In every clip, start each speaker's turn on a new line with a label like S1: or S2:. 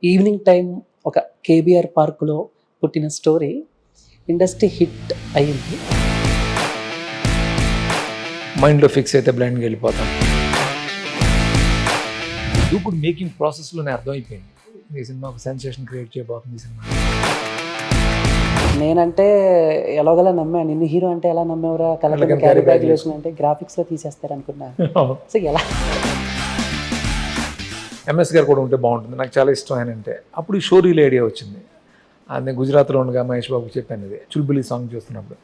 S1: Evening time ఒక KBR పార్కులో పుట్టిన స్టోరీ ఇండస్ట్రీ హిట్ అయ్యింది.
S2: మైండ్లో ఫిక్స్ అయితే బ్లైండ్గా వెళ్ళిపోతాం. దూకుడు మేకింగ్ ప్రాసెస్లోనే అర్థమైపోయింది ఈ సినిమా ఒక సెన్సేషన్ క్రియేట్ చేయబోతుంది. ఈ సినిమా
S1: నేనంటే ఎలాగోలా నమ్మా, నిన్ను హీరో అంటే ఎలా నమ్మేవరా, కలెక్టర్ క్యారీ బ్యాగ్ అంటే గ్రాఫిక్స్లో తీసేస్తారు అనుకున్నా. సో ఎలా
S2: ఎంఎస్ గారు కూడా ఉంటే బాగుంటుంది, నాకు చాలా ఇష్టం ఆయన అంటే. అప్పుడు ఈ షోరీల ఐడియా వచ్చింది. అది నేను గుజరాత్లో ఉండగా మహేష్ బాబుకి చెప్పాను, ఇది చుల్బులి సాంగ్ చూస్తున్నప్పుడు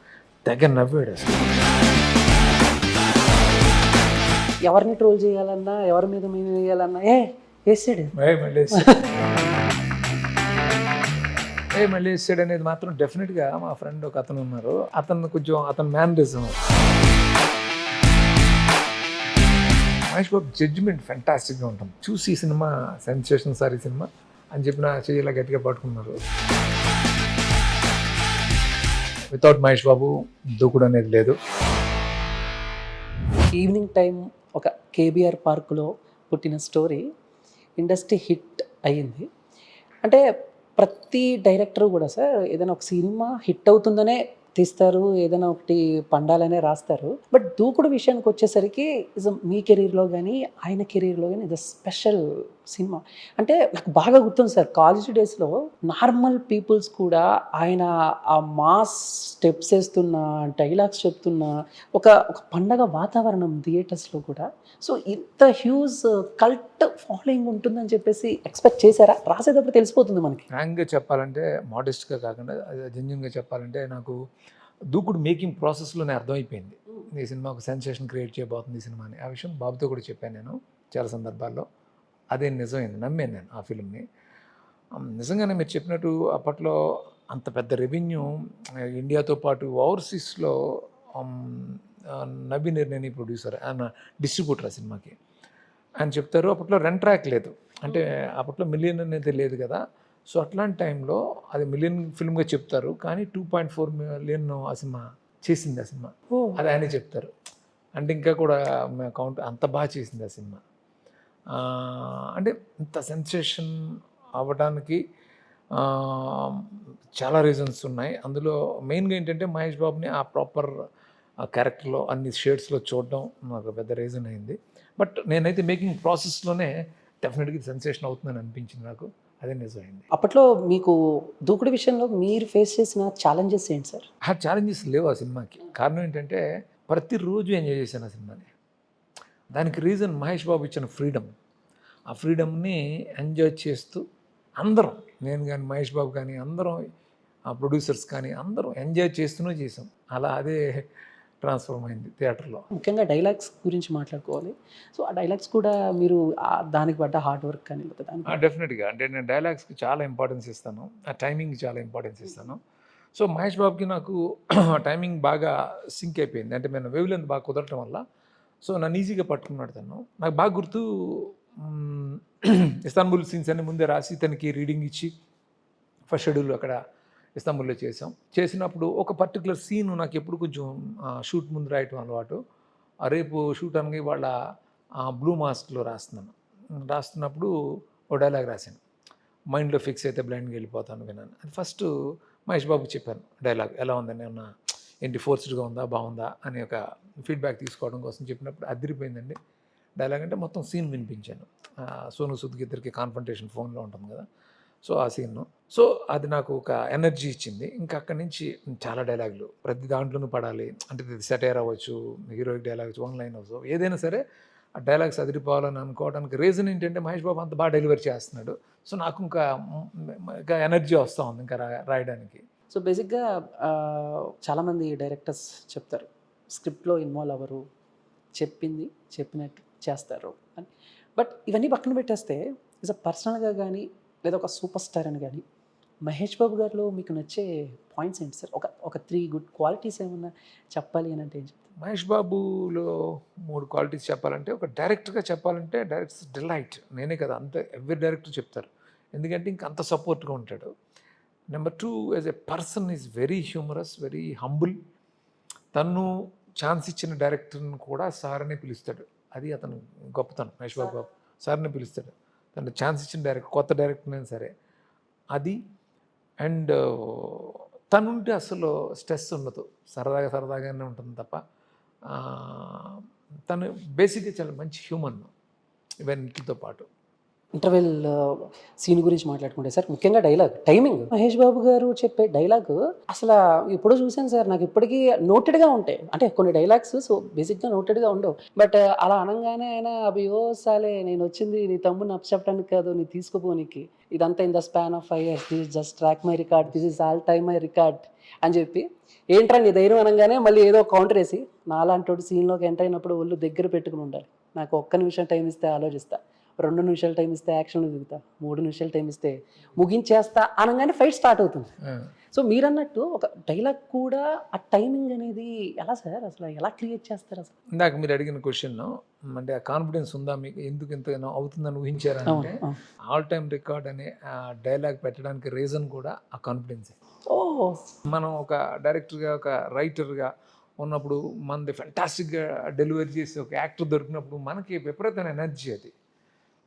S2: దగ్గర నవ్వాడు అసలు.
S1: ఎవరిని ట్రోల్ చేయాలన్నా, ఎవరి మీద వేయాలన్నా వేసాడు
S2: మళ్ళీ వేసాడు అనేది మాత్రం డెఫినెట్గా మా ఫ్రెండ్ ఒక అతను ఉన్నారు, అతను మేనరిజం. మహేష్ బాబు జడ్జిమెంట్ ఫెంటాస్టిక్గా ఉంటుంది. చూసి ఈ సినిమా సెన్సేషన్ సార్ ఈ సినిమా అని చెప్పిన చెయ్యిలా గట్టిగా పట్టుకున్నారు. వితౌట్ మహేష్ బాబు దూకుడు అనేది లేదు.
S1: ఈవినింగ్ టైం ఒక కేబీఆర్ పార్కులో పుట్టిన స్టోరీ ఇండస్ట్రీ హిట్ అయ్యింది. అంటే ప్రతి డైరెక్టర్ కూడా సార్ ఏదైనా ఒక సినిమా హిట్ అవుతుందనే తీస్తారు, ఏదైనా ఒకటి పండాలనే రాస్తారు. బట్ దూకుడు విషయానికి వచ్చేసరికి మీ కెరీర్లో కానీ ఆయన కెరీర్లో కానీ ఇది స్పెషల్ సినిమా. అంటే నాకు బాగా గుర్తుంది సార్, కాలేజ్ డేస్లో నార్మల్ పీపుల్స్ కూడా ఆయన ఆ మాస్ స్టెప్స్ వేస్తున్న, డైలాగ్స్ చెప్తున్న ఒక పండగ వాతావరణం థియేటర్స్లో కూడా. సో ఇంత హ్యూజ్ కల్ట్ ఫాలోయింగ్ ఉంటుందని చెప్పేసి ఎక్స్పెక్ట్ చేశారా? రాసేటప్పుడు తెలిసిపోతుంది మనకి.
S2: ఫ్రాంక్గా చెప్పాలంటే, మోడెస్ట్గా కాకుండా జెన్యూన్గా చెప్పాలంటే, నాకు దూకుడు మేకింగ్ ప్రాసెస్లోనే అర్థమైపోయింది ఈ సినిమా ఒక సెన్సేషన్ క్రియేట్ చేయబోతుంది ఈ సినిమా అని. ఆ విషయం బాబుతో కూడా చెప్పాను నేను చాలా సందర్భాల్లో. అదే నిజమైంది, నమ్మాను నేను ఆ ఫిల్మ్ని. నిజంగానే మీరు చెప్పినట్టు అప్పట్లో అంత పెద్ద రెవెన్యూ ఇండియాతో పాటు ఓవర్సీస్లో నబీ నిర్ణయని ప్రొడ్యూసర్, ఆయన డిస్ట్రిబ్యూటర్ ఆ సినిమాకి. ఆయన చెప్తారు అప్పట్లో రెంట్ ట్రాక్ లేదు, అంటే అప్పట్లో మిలియన్ అనేది లేదు కదా. సో అట్లాంటి టైంలో అది మిలియన్ ఫిల్మ్గా చెప్తారు, కానీ 2.4 మిలియన్ ఆ సినిమా చేసింది. ఆ సినిమా అది ఆయనే చెప్తారు. అంటే ఇంకా కూడా కౌంట్ అంత బాగా చేసింది ఆ సినిమా. అంటే ఇంత సెన్సేషన్ అవ్వడానికి చాలా రీజన్స్ ఉన్నాయి. అందులో మెయిన్గా ఏంటంటే మహేష్ బాబుని ఆ ప్రాపర్ క్యారెక్టర్లో అన్ని షేడ్స్లో చూడడం నాకు పెద్ద రీజన్ అయింది. బట్ నేనైతే మేకింగ్ ప్రాసెస్లోనే డెఫినెట్గా సెన్సేషన్ అవుతుందని అనిపించింది నాకు. అదే నిజమైంది.
S1: అప్పట్లో మీకు దూకుడు విషయంలో మీరు ఫేస్ చేసిన ఛాలెంజెస్ ఏంటి సార్?
S2: ఆ ఛాలెంజెస్ లేవు ఆ సినిమాకి. కారణం ఏంటంటే ప్రతిరోజు ఎంజాయ్ చేశాను ఆ సినిమాని. దానికి రీజన్ మహేష్ బాబు ఇచ్చిన ఫ్రీడమ్. ఆ ఫ్రీడమ్ని ఎంజాయ్ చేస్తూ అందరం, నేను కానీ మహేష్ బాబు కానీ అందరం, ఆ ప్రొడ్యూసర్స్ కానీ అందరం ఎంజాయ్ చేస్తూనే చేసాం. అలా అదే ట్రాన్స్ఫార్మ్ అయింది థియేటర్లో.
S1: ముఖ్యంగా డైలాగ్స్ గురించి మాట్లాడుకోవాలి. సో ఆ డైలాగ్స్ కూడా మీరు దానికి పడ్డ హార్డ్ వర్క్ కానీ
S2: డెఫినెట్గా అంటే నేను డైలాగ్స్కి చాలా ఇంపార్టెన్స్ ఇస్తాను, ఆ టైమింగ్కి చాలా ఇంపార్టెన్స్ ఇస్తాను. సో మహేష్ బాబుకి నాకు టైమింగ్ బాగా సింక్ అయిపోయింది. అంటే నేను వేవ్ లెంత్ బాగా కుదరటం వల్ల సో నన్ను ఈజీగా పట్టుకున్నాడు తను. నాకు బాగా గుర్తు, ఇస్తాన్బుల్ సీన్స్ అన్ని ముందే రాసి తనకి రీడింగ్ ఇచ్చి ఫస్ట్ షెడ్యూల్ అక్కడ ఇస్తాంబుల్లో చేసినప్పుడు ఒక పర్టికులర్ సీన్ నాకు ఎప్పుడు కొంచెం షూట్ ముందు రాయటం అలవాటు. రేపు షూట్ అనగా వాళ్ళ బ్లూ మాస్క్లో రాస్తున్నప్పుడు ఓ డైలాగ్ రాశాను, మైండ్లో ఫిక్స్ అయితే బ్లైండ్గా వెళ్ళిపోతాను విన్నాను. అది ఫస్ట్ మహేష్ బాబుకి చెప్పాను డైలాగ్ ఎలా ఉందని, ఏమన్నా ఏంటి ఫోర్స్డ్గా ఉందా బాగుందా అని ఒక ఫీడ్బ్యాక్ తీసుకోవడం కోసం చెప్పినప్పుడు అదిరిపోయిందండి డైలాగ్. అంటే మొత్తం సీన్ వినిపించాను. సోను సూద్కి ఇద్దరికి కాన్ఫంటేషన్ ఫోన్లో ఉంటుంది కదా, సో ఆ సీన్ను. సో అది నాకు ఒక ఎనర్జీ ఇచ్చింది. ఇంకా అక్కడి నుంచి చాలా డైలాగులు ప్రతి దాంట్లోనూ పడాలి. అంటే ఇది సెటైర్ అవ్వచ్చు, హీరోయిక్ డైలాగ్స్, వన్ లైన్ అవ్వచ్చు, ఏదైనా సరే ఆ డైలాగ్స్ అదిరిపోవాలని అనుకోవడానికి రీజన్ ఏంటంటే మహేష్ బాబు అంత బాగా డెలివరీ చేస్తున్నాడు. సో నాకు ఇంకా ఎనర్జీ వస్తూ ఉంది ఇంకా రాయడానికి.
S1: సో బేసిక్గా చాలామంది డైరెక్టర్స్ చెప్తారు స్క్రిప్ట్లో ఇన్వాల్వ్ అవ్వరు, చెప్పింది చెప్పినట్టు చేస్తారు అని. బట్ ఇవన్నీ పక్కన పెట్టేస్తే ఇస్ పర్సనల్గా కానీ లేదా ఒక సూపర్ స్టార్ అని కానీ మహేష్ బాబు గారిలో మీకు నచ్చే పాయింట్స్ ఏంటి సార్? ఒక 3 గుడ్ క్వాలిటీస్ ఏమన్నా చెప్పాలి అని అంటే ఏం చెప్తారు?
S2: మహేష్ బాబులో 3 క్వాలిటీస్ చెప్పాలంటే, ఒక డైరెక్టర్గా చెప్పాలంటే డైరెక్టర్స్ డిలైట్. నేనే కదా, అంత ఎవ్రీ డైరెక్టర్ చెప్తారు, ఎందుకంటే ఇంక అంత సపోర్ట్గా ఉంటాడు. Number 2, as a person is very humorous, very humble. తను ఛాన్స్ ఇచ్చిన డైరెక్టర్ని కూడా సార్ అనే పిలుస్తాడు. అది అతను గొప్పతనం. మహేష్ బాబు సార్ని పిలుస్తాడు. తను ఛాన్స్ ఇచ్చిన డైరెక్టర్, కొత్త డైరెక్టర్ అయినా సరే అది. అండ్ తనుంటే అసలు స్ట్రెస్ ఉండదు, సరదాగానే ఉంటుంది తప్ప తను బేసిక్గా చాలా మంచి హ్యూమన్ ఇవన్నిటితో పాటు.
S1: ఇంటర్వెల్ సీన్ గురించి మాట్లాడుకుంటే సార్, ముఖ్యంగా డైలాగ్ టైమింగ్, మహేష్ బాబు గారు చెప్పే డైలాగ్ అసలు ఎప్పుడో చూశాను సార్, నాకు ఇప్పటికీ నోటెడ్గా ఉంటాయి. అంటే కొన్ని డైలాగ్స్ సో బేసిక్గా నోటెడ్గా ఉండవు, బట్ అలా అనగానే ఆయన అభియో సాలే, నేను వచ్చింది నీ తమ్ముని అప్పచెప్పడానికి కాదు, నీ తీసుకుపోనికి, ఇదంతా in the span of 5 years, this just track my record, this is all time my record అని చెప్పి, ఏంట్రా నీ ధైర్యం అనగానే మళ్ళీ ఏదో కౌంటర్ వేసి, నాలాంటి సీన్లోకి ఎంటర్ అయినప్పుడు ఒళ్ళు దగ్గర పెట్టుకుని ఉండాలి, నాకు ఒక్క నిమిషం టైం ఇస్తే ఆలోచిస్తా, 2 నిమిషాలు టైం ఇస్తే యాక్షన్లో దిగుతా, 3 నిమిషాలు టైం ఇస్తే ముగించేస్తా అనగానే ఫైట్ స్టార్ట్ అవుతుంది. సో మీరు అన్నట్టు ఒక డైలాగ్ కూడా ఆ టైమింగ్ అనేది ఎలా సార్, అసలు ఎలా క్రియేట్ చేస్తారు అసలు?
S2: ఇందాక మీరు అడిగిన క్వశ్చన్ అంటే ఆ కాన్ఫిడెన్స్ ఉందా మీకు, ఎందుకు ఇంత అవుతుందని ఊహించారంటే, ఆల్ టైమ్ రికార్డ్ అనే డైలాగ్ పెట్టడానికి రీజన్ కూడా ఆ కాన్ఫిడెన్సే.
S1: ఓ
S2: మనం ఒక డైరెక్టర్గా, ఒక రైటర్గా ఉన్నప్పుడు మనది ఫెంటాస్టిక్గా డెలివరీ చేసి ఒక యాక్టర్ దొరికినప్పుడు మనకి విపరీతమైన ఎనర్జీ అది.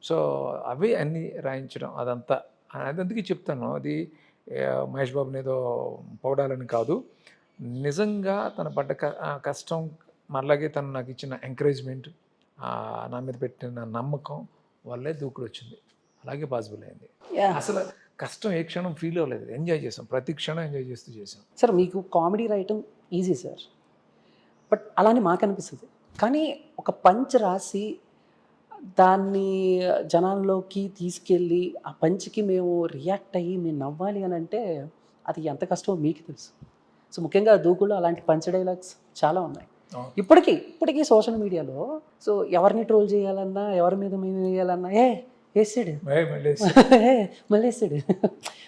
S2: సో అవి అన్నీ రాయించడం అదంతా, అందుకే చెప్తాను అది మహేష్ బాబుని ఏదో పొగడాలని కాదు, నిజంగా తన పడ్డ కష్టం, అలాగే తను నాకు ఇచ్చిన ఎంకరేజ్మెంట్, నా మీద పెట్టిన నమ్మకం వల్లే దూకుడు వచ్చింది, అలాగే పాసిబుల్ అయింది. అసలు కష్టం ఏ క్షణం ఫీల్ అవ్వలేదు, ఎంజాయ్ చేసాం, ప్రతి క్షణం ఎంజాయ్ చేస్తూ చేసాం.
S1: సార్ మీకు కామెడీ రాయటం ఈజీ సార్, బట్ అలానే మాకు అనిపిస్తుంది, కానీ ఒక పంచ్ రాసి దాన్ని జనాల్లోకి తీసుకెళ్ళి ఆ పంచ్కి మేము రియాక్ట్ అయ్యి మేము నవ్వాలి అని అంటే అది ఎంత కష్టమో మీకు తెలుసు. సో ముఖ్యంగా దూకుల్లో అలాంటి పంచ్ డైలాగ్స్ చాలా ఉన్నాయి. ఇప్పటికీ సోషల్ మీడియాలో సో ఎవరిని ట్రోల్ చేయాలన్నా, ఎవరి మీద మేము వేయాలన్నా వేసాడు మళ్ళీ వేసాడు.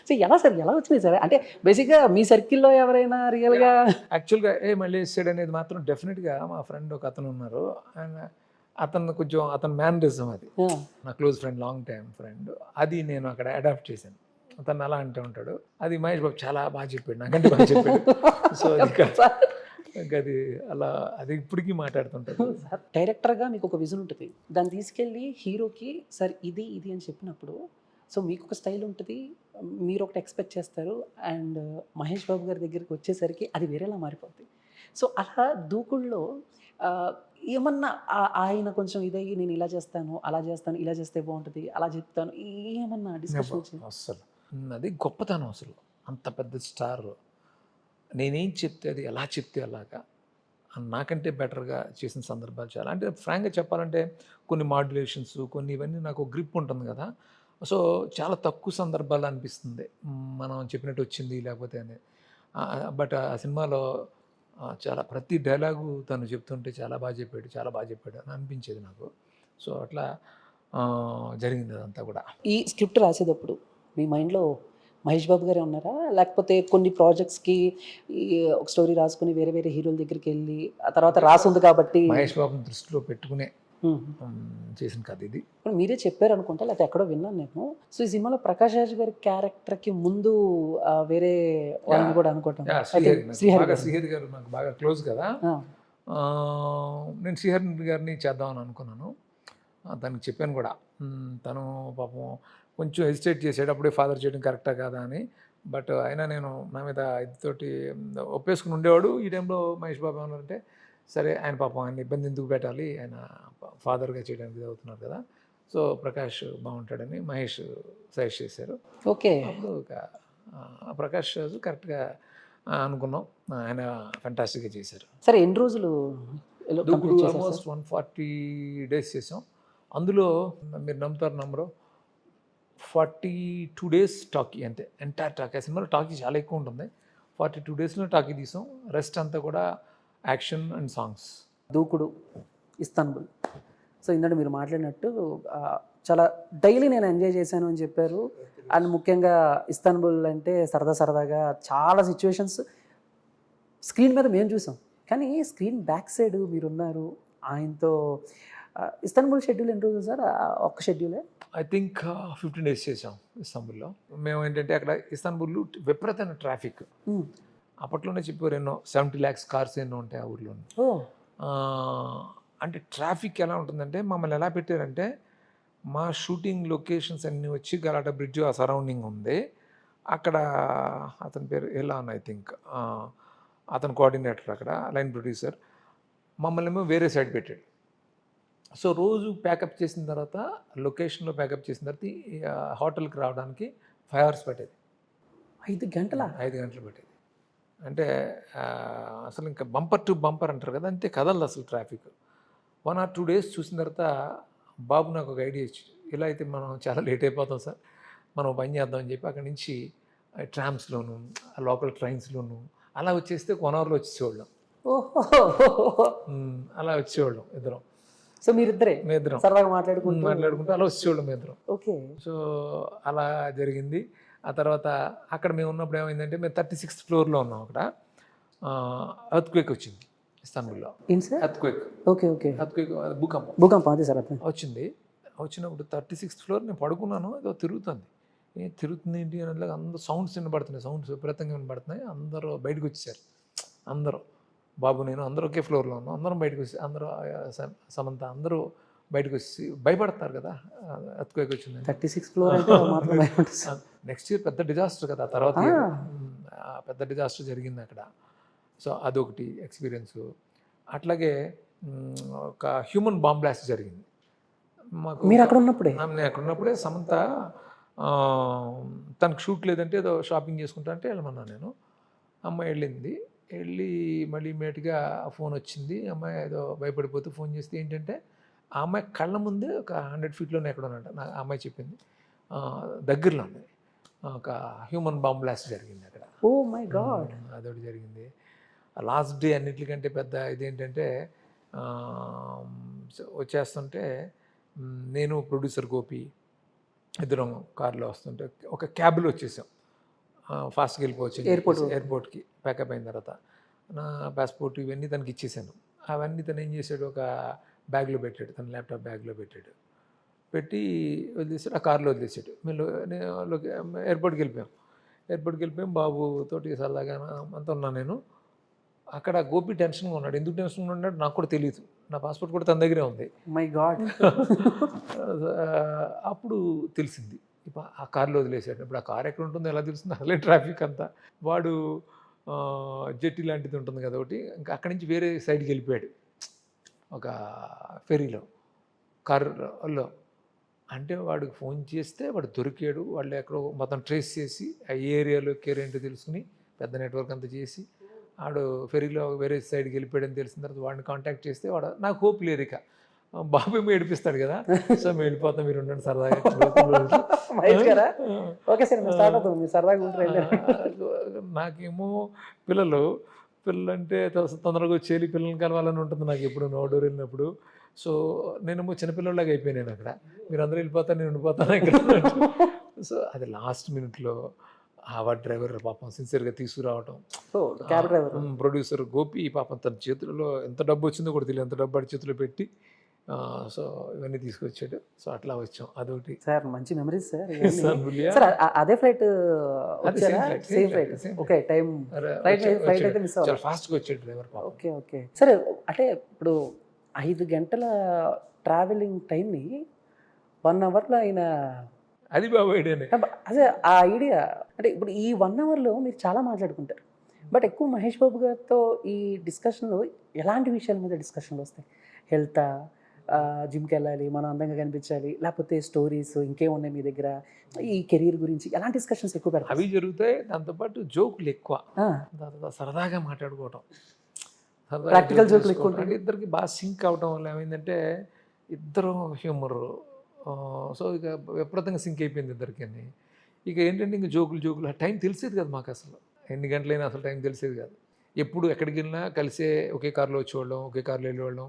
S1: సో ఎలా సార్, ఎలా వచ్చినాయి సార్? అంటే బేసిక్గా మీ సర్కిల్లో ఎవరైనా రియల్గా
S2: యాక్చువల్గా మళ్ళీ వేసాడు అనేది మాత్రం డెఫినెట్గా మా ఫ్రెండ్ ఒక అతను ఉన్నారు, ఆయన అతను కొంచెం అతని మేనరిజం అది, నా close friend, long time friend, అది నేను అక్కడ అడాప్ట్ చేశాను. అతను అలా అంటూ ఉంటాడు, అది మహేష్ బాబు చాలా బాగా చెప్పాడు, నాకంటే బాగా చెప్పాడు. సో అది అలా అది ఇప్పటికీ మాట్లాడుతుంటాడు.
S1: సార్ డైరెక్టర్గా మీకు ఒక విజన్ ఉంటుంది, దాన్ని తీసుకెళ్ళి హీరోకి సార్ ఇది అని చెప్పినప్పుడు సో మీకు ఒక స్టైల్ ఉంటుంది, మీరు ఒకటి ఎక్స్పెక్ట్ చేస్తారు, అండ్ మహేష్ బాబు గారి దగ్గరికి వచ్చేసరికి అది వేరేలా మారిపోతుంది. సో అలా దూకుల్లో ఏమన్నా ఆయన కొంచెం ఇదయ్యి నేను ఇలా చేస్తాను, అలా చేస్తాను, ఇలా చేస్తే బాగుంటుంది, అలా చెప్తాను, ఏమన్నా డిస్కషన్?
S2: అసలు అది గొప్పతనం, అసలు అంత పెద్ద స్టార్ నేనేం చెప్తే అది, ఎలా చెప్తే అలాగా, నాకంటే బెటర్గా చేసిన సందర్భాలు చాలా. అంటే ఫ్రాంక్గా చెప్పాలంటే కొన్ని మాడ్యులేషన్స్, కొన్ని ఇవన్నీ నాకు గ్రిప్ ఉంటుంది కదా, సో చాలా తక్కువ సందర్భాలు అనిపిస్తుంది మనం చెప్పినట్టు వచ్చింది లేకపోతే అని. బట్ ఆ సినిమాలో చాలా ప్రతి డైలాగు తను చెప్తుంటే చాలా బాగా చెప్పాడు అని అనిపించేది నాకు. సో అట్లా జరిగింది అదంతా కూడా.
S1: ఈ స్క్రిప్ట్ రాసేటప్పుడు మీ మైండ్లో మహేష్ బాబు గారే ఉన్నారా, లేకపోతే కొన్ని ప్రాజెక్ట్స్కి ఒక స్టోరీ రాసుకుని వేరే వేరే హీరోల దగ్గరికి వెళ్ళి ఆ తర్వాత రాసుంది కాబట్టి
S2: మహేష్ బాబుని దృష్టిలో పెట్టుకునే చేసిన కథ ఇది.
S1: మీరే చెప్పారు అనుకుంటా, లేకపోతే ఎక్కడో విన్నాను నేను. సో ఈ సినిమాలో ప్రకాష్ రాజ్ గారి క్యారెక్టర్కి ముందు వేరే వాళ్ళని కూడా అనుకుంటాం,
S2: శ్రీహరి గారు నాకు బాగా క్లోజ్ కదా, నేను శ్రీహరి గారిని చేద్దామని అనుకున్నాను, తనకి చెప్పాను కూడా. తను పాపం కొంచెం హెసిటేట్ చేసాడు, అప్పుడే ఫాదర్ చేయడం కరెక్టా కాదా అని, బట్ అయినా నేను నా మీద ఇదితోటి ఒప్పేసుకుని ఉండేవాడు. ఈ టైంలో మహేష్ బాబు ఏమన్నారంటే, సరే ఆయన పాపం ఆయన ఇబ్బంది ఎందుకు పెట్టాలి, ఆయన ఫాదర్గా చేయడానికి ఇది అవుతున్నారు కదా, సో ప్రకాష్ బాగుంటాడని మహేష్ సజెస్ట్ చేశారు.
S1: ఓకే,
S2: అప్పుడు ప్రకాష్ రాజు కరెక్ట్గా అనుకున్నాం, ఆయన ఫెంటాస్టిక్గా చేశారు.
S1: సరే ఎన్ని రోజులు?
S2: ఆల్మోస్ట్ 140 days చేసాం. అందులో మీరు నమ్మరు 42 days టాకీ, అంతే ఎంటైర్ టాకీ. ఆ సినిమాలో టాకీ చాలా ఎక్కువ ఉంటుంది, 42 daysలో టాకీ తీసాం, రెస్ట్ అంతా కూడా యాక్షన్ అండ్ సాంగ్స్.
S1: దూకుడు, ఇస్తాన్బుల్, సో ఇందాక మీరు మాట్లాడినట్టు చాలా డైలీ నేను ఎంజాయ్ చేశాను అని చెప్పారు. అండ్ ముఖ్యంగా ఇస్తాన్బుల్ అంటే సరదాగా చాలా సిచ్యువేషన్స్ స్క్రీన్ మీద మేము చూసాం, కానీ స్క్రీన్ బ్యాక్ సైడ్ మీరున్నారు ఆయనతో. ఇస్తాన్బుల్ షెడ్యూల్ ఎన్ని రోజులు సార్? ఒక్క షెడ్యూలే
S2: ఐ థింక్ 15 days చేసాం ఇస్తాన్బుల్లో. మేము ఏంటంటే అక్కడ ఇస్తాన్బుల్ విపరీతమైన ట్రాఫిక్, అప్పట్లోనే చెప్పారు ఎన్నో 70 lakhs కార్స్ ఎన్నో ఉంటాయి ఆ ఊర్లో. అంటే ట్రాఫిక్ ఎలా ఉంటుందంటే మమ్మల్ని ఎలా పెట్టారంటే మా షూటింగ్ లొకేషన్స్ అన్నీ వచ్చి గలాటా బ్రిడ్జ్ ఆ సరౌండింగ్ ఉంది. అక్కడ అతని పేరు ఎలాన్ ఐ థింక్. అతను కోఆర్డినేటర్ అక్కడ లైన్ ప్రొడ్యూసర్. మమ్మల్నేమో వేరే సైడ్ పెట్టాడు. సో రోజు ప్యాకప్ చేసిన తర్వాత లొకేషన్‌లో ప్యాకప్ చేసిన తర్వాత హోటల్‌కి రావడానికి 5 అవర్స్ పట్టేది.
S1: 5 గంటలా?
S2: 5 గంటలు పట్టేది. అంటే అసలు ఇంకా బంపర్ టు బంపర్ అంటారు కదా! అంతే కదలదు అసలు ట్రాఫిక్. 1 ఆర్ 2 డేస్ చూసిన తర్వాత బాబు నాకు ఒక ఐడియా ఇచ్చాడు. ఇలా అయితే మనం చాలా లేట్ అయిపోతాం సార్. మనం ఓ పని చేద్దాం అని చెప్పి అక్కడి నుంచి ట్రామ్స్‌లోను, లోకల్ ట్రైన్స్‌లోను అలా వచ్చేస్తే 1 అవర్‌లో వచ్చేసేవాళ్ళం.
S1: ఓహో!
S2: అలా వచ్చేవాళ్ళం ఇద్దరం.
S1: సో మీరిద్దరే
S2: మేమిద్దరం
S1: సరదాగా మాట్లాడుకుంటూ
S2: మాట్లాడుకుంటూ అలా వచ్చేవాళ్ళం మేమిద్దరం.
S1: ఓకే.
S2: సో అలా జరిగింది. ఆ తర్వాత అక్కడ మేము ఉన్నప్పుడు ఏమైందంటే మేము 36th ఫ్లోర్‌లో ఉన్నాం అక్కడ. ఎర్త్‌క్వేక్ వచ్చింది ఇస్తాన్బుల్‌లో.
S1: ఏంటి సార్?
S2: Earthquake
S1: okay.
S2: భూకంపం
S1: భూకంపం అదే సార్ అర్థం.
S2: వచ్చింది. వచ్చినప్పుడు 36th ఫ్లోర్ నేను పడుకున్నాను. ఏదో తిరుగుతుంది. తిరుగుతుంది ఏంటి అని అందరూ సౌండ్స్ వినబడుతున్నాయి. సౌండ్స్ విపరీతంగా వినబడుతున్నాయి. అందరూ బయటకొచ్చేసారు. అందరూ బాబు, నేను అందరూ ఒకే ఫ్లోర్‌లో ఉన్నాం. అందరం బయటకొచ్చి అందరూ సమంత అందరూ బయటకొచ్చేసి భయపడతారు కదా! ఎర్త్‌క్వేక్ వచ్చిందని.
S1: 36 ఫ్లోర్ అంటే మాత్రం భయపడదు సార్.
S2: నెక్స్ట్ ఇయర్ పెద్ద డిజాస్టర్ కదా! తర్వాత పెద్ద డిజాస్టర్ జరిగింది అక్కడ. సో అదొకటి ఎక్స్‌పీరియన్సు. అట్లాగే ఒక హ్యూమన్ బాంబ్ బ్లాస్ట్ జరిగింది.
S1: మీరు అక్కడ ఉన్నప్పుడే?
S2: నేను అక్కడ ఉన్నప్పుడే సమంత తనకు షూట్ లేదంటే ఏదో షాపింగ్ చేసుకుంటా అంటే వెళ్ళమన్నాను నేను. అమ్మాయి వెళ్ళింది. వెళ్ళి మళ్ళీ ఇమ్మీడియట్‌గా ఫోన్ వచ్చింది. అమ్మాయి ఏదో భయపడిపోతూ ఫోన్ చేస్తే ఏంటంటే ఆ అమ్మాయి కళ్ళ ముందే ఒక 100 ఫీట్‌లోనే ఎక్కడోనంట. ఆ అమ్మాయి చెప్పింది. దగ్గరలోనే ఒక హ్యూమన్ బాంబ్ బ్లాస్ట్ జరిగింది అక్కడ.
S1: Oh my God!
S2: అదొకటి జరిగింది. లాస్ట్ డే అన్నిటికంటే పెద్ద ఇదేంటంటే వచ్చేస్తుంటే నేను ప్రొడ్యూసర్ గోపి ఇద్దరం కార్లో వస్తుంటే ఒక క్యాబ్లో వచ్చేసాం. ఫాస్ట్గా వెళ్ళిపోవచ్చు ఎయిర్పోర్ట్కి ప్యాకప్ అయిన తర్వాత నా పాస్పోర్ట్ ఇవన్నీ తనకి ఇచ్చేసాను. అవన్నీ తను ఏం చేశాడు, ఒక బ్యాగ్లో పెట్టాడు, తన ల్యాప్టాప్ బ్యాగ్లో పెట్టాడు. పెట్టి వదిలేసాడు, ఆ కార్లో వదిలేసాడు. మేము ఎయిర్పోర్ట్కి వెళ్ళిపోయాం. బాబుతోటి సరదాగా అంతా ఉన్నాను నేను. అక్కడ గోపి టెన్షన్గా ఉన్నాడు. ఎందుకు టెన్షన్గా ఉన్నాడు నాకు కూడా తెలియదు. నా పాస్పోర్ట్ కూడా తన దగ్గరే ఉంది.
S1: My God!
S2: అప్పుడు తెలిసింది ఆ కార్లో వదిలేసాడు. ఇప్పుడు ఆ కార్ ఎక్కడ ఉంటుందో ఎలా తెలుస్తుంది? అసలే ట్రాఫిక్ అంతా. వాడు జెట్టి లాంటిది ఉంటుంది కదా ఒకటి, ఇంకా అక్కడి నుంచి వేరే సైడ్కి వెళ్ళిపోయాడు ఒక ఫెరీలో, కారులో. అంటే వాడికి ఫోన్ చేస్తే వాడు దొరికాడు. వాళ్ళు ఎక్కడో మొత్తం ట్రేస్ చేసి ఆ ఏరియాలో కేరేంటో తెలుసుకుని పెద్ద నెట్వర్క్ అంతా చేసి ఆడు ఫెరీలో వేరే సైడ్కి వెళ్ళిపోయాడని తెలిసిన తర్వాత వాడిని కాంటాక్ట్ చేస్తే వాడు నాకు హోప్ లేదు ఇక. బాబు ఏమో ఏడిపిస్తాడు కదా, సో మేము వెళ్ళిపోతాం, మీరు ఉండండి సరదాగా. నాకేమో పిల్లలు అంటే తొందరగా వచ్చేయాలి, పిల్లల్ని కలవాలని ఉంటుంది నాకు ఎప్పుడు నోడూరు వెళ్ళినప్పుడు. సో నేనేమో చిన్నపిల్లలాగా అయిపోయినాను అక్కడ. మీరు అందరూ వెళ్ళిపోతాను, నేను ఉండిపోతాను ఇక్కడ. సో అది లాస్ట్ మినిట్లో వాడు డ్రైవర్ పాపం సిన్సియర్గా తీసుకురావటం.
S1: క్యాబ్ డ్రైవర్
S2: ప్రొడ్యూసర్ గోపి పాపం తన చేతుల్లో ఎంత డబ్బు వచ్చిందో కూడా తెలియదు, ఎంత డబ్బు వాడి చేతిలో పెట్టి సో ఇవన్నీ తీసుకొచ్చాడు. సో అట్లా వచ్చాం. అదొకటి
S1: సార్. మంచి మెమరీస్ సార్. అదే flight same flight. Okay. Time flight అయితే మిస్ అవ్వలేదు.
S2: చాలా ఫాస్ట్గా వచ్చాడు డ్రైవర్.
S1: ఓకే. సరే, అంటే ఇప్పుడు 5 గంటల ట్రావెలింగ్ టైంని 1 అవర్లో ఆయన
S2: అది బాబు ఐడియానే.
S1: అదే ఆ ఐడియా. అంటే ఇప్పుడు ఈ 1 అవర్లో మీరు చాలా మాట్లాడుకుంటారు. బట్ ఎక్కువ మహేష్ బాబు గారితో ఈ డిస్కషన్లో ఎలాంటి విషయాల మీద డిస్కషన్లు వస్తాయి? హెల్తా, జిమ్కి వెళ్ళాలి, మనం అందంగా కనిపించాలి, లేకపోతే స్టోరీస్ ఇంకేమున్నాయి మీ దగ్గర, ఈ కెరీర్ గురించి ఎలాంటి డిస్కషన్స్ ఎక్కువ పెడతారు?
S2: అవి జరుగుతాయి. దాంతోపాటు జోకులు ఎక్కువ, సరదాగా మాట్లాడుకోవటం,
S1: ప్రాక్టికల్ జోకులు ఎక్కువ.
S2: అంటే ఇద్దరికి బాగా సింక్ అవడం వల్ల ఏమైందంటే ఇద్దరు హ్యూమర్, సో ఇక విపరీతంగా సింక్ అయిపోయింది ఇద్దరికి. ఇక ఏంటంటే ఇంక జోకులు టైం తెలిసేది కాదు మాకు అసలు. ఎన్ని గంటలైనా అసలు టైం తెలిసేది కాదు. ఎప్పుడు ఎక్కడికి వెళ్ళినా కలిసే ఒకే కార్లో వచ్చేవాళ్ళం, ఒకే కార్లో వెళ్ళేవాళ్ళం,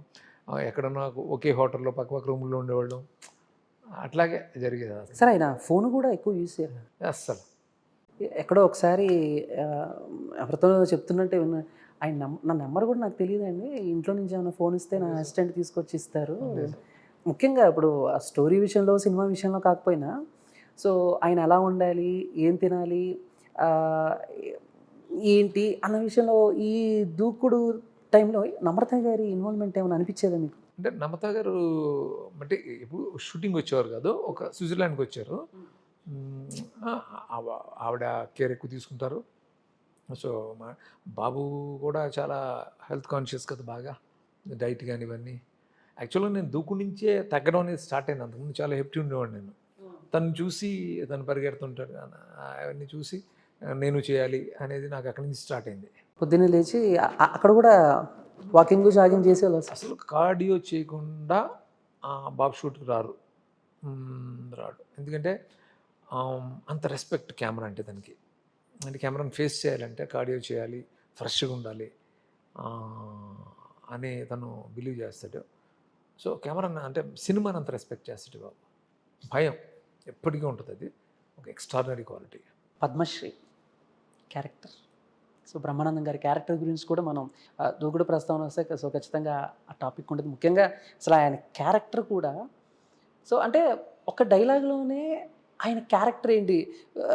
S2: ఎక్కడన్నా ఒకే హోటల్లో పక్క రూముల్లో ఉండేవాళ్ళం. అట్లాగే జరిగేది అసలు.
S1: సరే, ఆయన ఫోన్ కూడా ఎక్కువ యూజ్ చేయాలి
S2: అస్సలు.
S1: ఎక్కడో ఒకసారి ఎవరితో చెప్తున్నట్టే ఉన్నా, ఆయన నా నెంబర్ కూడా నాకు తెలియదండి, ఇంట్లో నుంచి ఏమైనా ఫోన్ ఇస్తే నా అసిస్టెంట్ తీసుకొచ్చి ఇస్తారు. ముఖ్యంగా ఇప్పుడు ఆ స్టోరీ విషయంలో, సినిమా విషయంలో కాకపోయినా, సో ఆయన ఎలా ఉండాలి, ఏం తినాలి, ఏంటి అన్న విషయంలో ఈ దూకుడు టైంలో నమ్రత గారి ఇన్వాల్వ్మెంట్ ఏమైనా అనిపించేదా మీకు?
S2: అంటే నమత గారు అంటే ఇప్పుడు షూటింగ్ వచ్చేవారు కాదు, ఒక స్విట్జర్లాండ్కి వచ్చారు. ఆవిడ కేర్ ఎక్కువ తీసుకుంటారు. సో మా బాబు కూడా చాలా హెల్త్ కాన్షియస్ కదా, బాగా డైట్ కానీ ఇవన్నీ. యాక్చువల్గా నేను దూకు నుంచే తగ్గడం అనేది స్టార్ట్ అయింది. అంతకుముందు చాలా హెప్టీ ఉండేవాడు నేను. తను చూసి తను పరిగెడుతుంటాడు అవన్నీ చూసి నేను చేయాలి అనేది నాకు అక్కడి నుంచి స్టార్ట్ అయింది.
S1: పొద్దున్నే లేచి అక్కడ కూడా వాకింగ్ జాగింగ్ చేసేవాళ్ళు సార్.
S2: అసలు కార్డియో చేయకుండా బాబు షూట్కి రాడు. ఎందుకంటే అంత రెస్పెక్ట్ కెమెరా అంటే దానికి. అంటే కెమెరాని ఫేస్ చేయాలంటే కార్డియో చేయాలి, ఫ్రెష్గా ఉండాలి అని తను బిలీవ్ చేస్తాడు. సో కెమెరాని అంటే సినిమాని అంత రెస్పెక్ట్ చేస్తాడు బాబు. భయం ఎప్పటికీ ఉంటుంది. అది ఒక extraordinary quality.
S1: Padmashri character, so Brahmanandam గారి క్యారెక్టర్ గురించి కూడా మనం దూకుడు ప్రస్తావన వస్తే సో ఖచ్చితంగా ఆ టాపిక్ ఉంటుంది. ముఖ్యంగా అసలు ఆయన క్యారెక్టర్ కూడా, సో అంటే ఒక డైలాగ్లోనే ఆయన క్యారెక్టర్ ఏంటి,